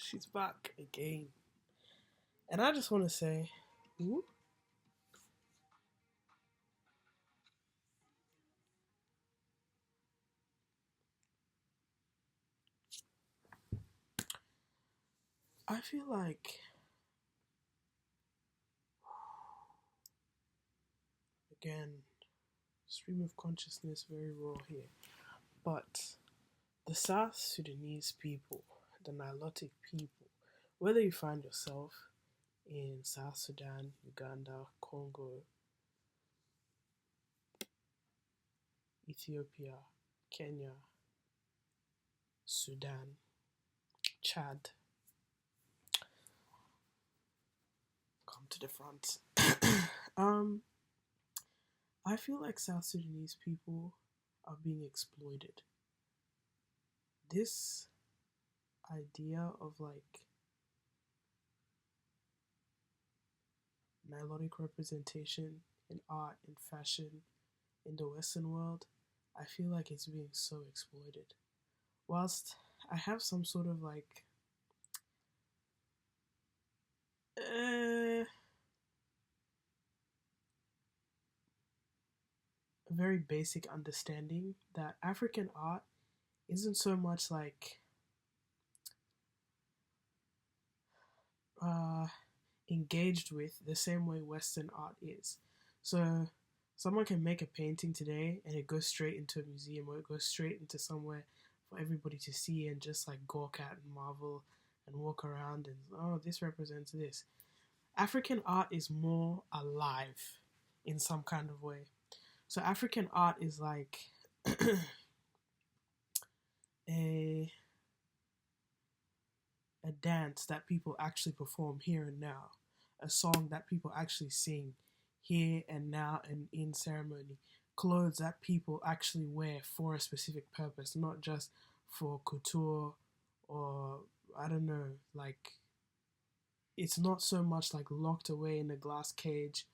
She's back again. And I just want to say, ooh, I feel like, again, stream of consciousness very raw here, but the South Sudanese people, the Nilotic people, whether you find yourself in South Sudan, Uganda, Congo, Ethiopia, Kenya, Sudan, Chad, come to the front. um, I feel like South Sudanese people are being exploited. This idea of like Nilotic representation in art and fashion in the Western world, I feel like it's being so exploited. Whilst I have some sort of like a very basic understanding that African art isn't so much like uh, engaged with the same way Western art is. So someone can make a painting today and it goes straight into a museum or it goes straight into somewhere for everybody to see and just like gawk at and marvel and walk around and oh, this represents this. African art is more alive in some kind of way. So African art is like a a dance that people actually perform here and now, a song that people actually sing here and now and in ceremony, clothes that people actually wear for a specific purpose, not just for couture or I don't know, like it's not so much like locked away in a glass cage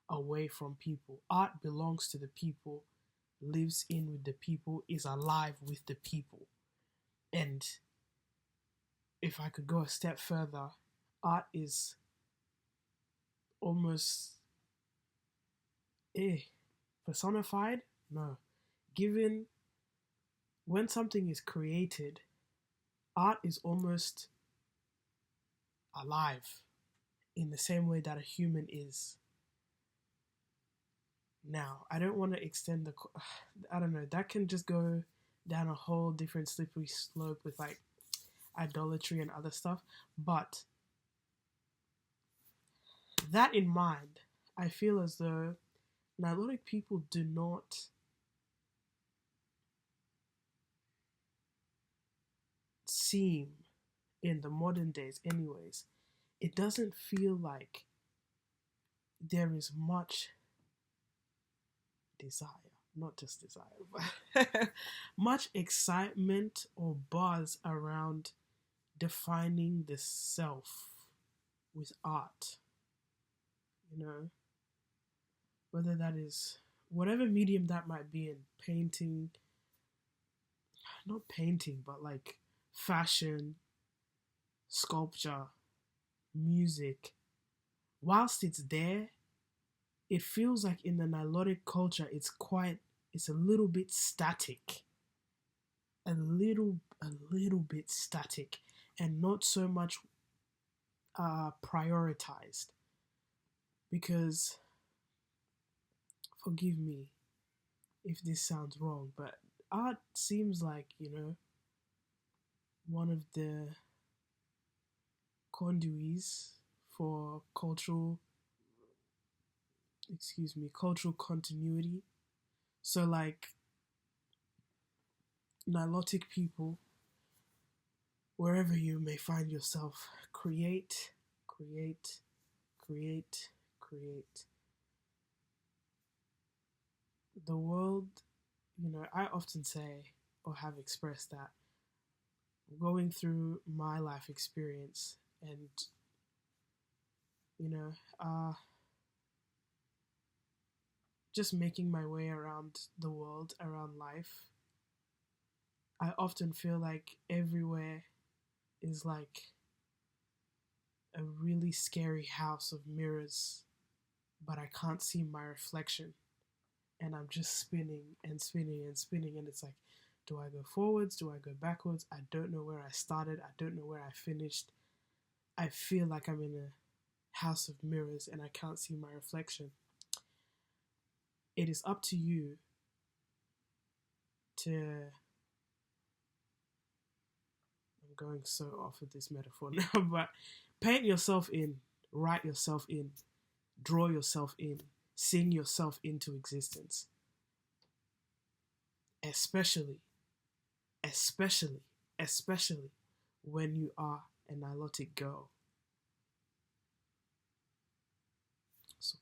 away from people. Art belongs to the people, lives in with the people, is alive with the people. And if I could go a step further, art is almost personified. No, given when something is created, art is almost alive in the same way that a human is. Now, I don't want to extend the. I don't know. That can just go down a whole different slippery slope with like idolatry and other stuff. But that in mind, I feel as though Nilotic people do not seem, in the modern days anyways, it doesn't feel like there is much desire, not just desire, but much excitement or buzz around defining the self with art. You know, whether that is whatever medium that might be in painting, not painting, but like fashion, sculpture, music. Whilst it's there, it feels like in the Nilotic culture, it's a little bit static, a little bit static, and not so much prioritized. Because, forgive me if this sounds wrong, but art seems like one of the conduits for cultural continuity. So like Nilotic people, wherever you may find yourself, create, create, create, create. The world, I often say or have expressed that going through my life experience and, you know, just making my way around the world, around life, I often feel like everywhere is like a really scary house of mirrors, but I can't see my reflection. And I'm just spinning and spinning and spinning. And it's like, do I go forwards? Do I go backwards? I don't know where I started. I don't know where I finished. I feel like I'm in a house of mirrors and I can't see my reflection. It is up to you to, I'm going so off of this metaphor now, but paint yourself in, write yourself in, draw yourself in, sing yourself into existence. Especially when you are a Nilotic girl. So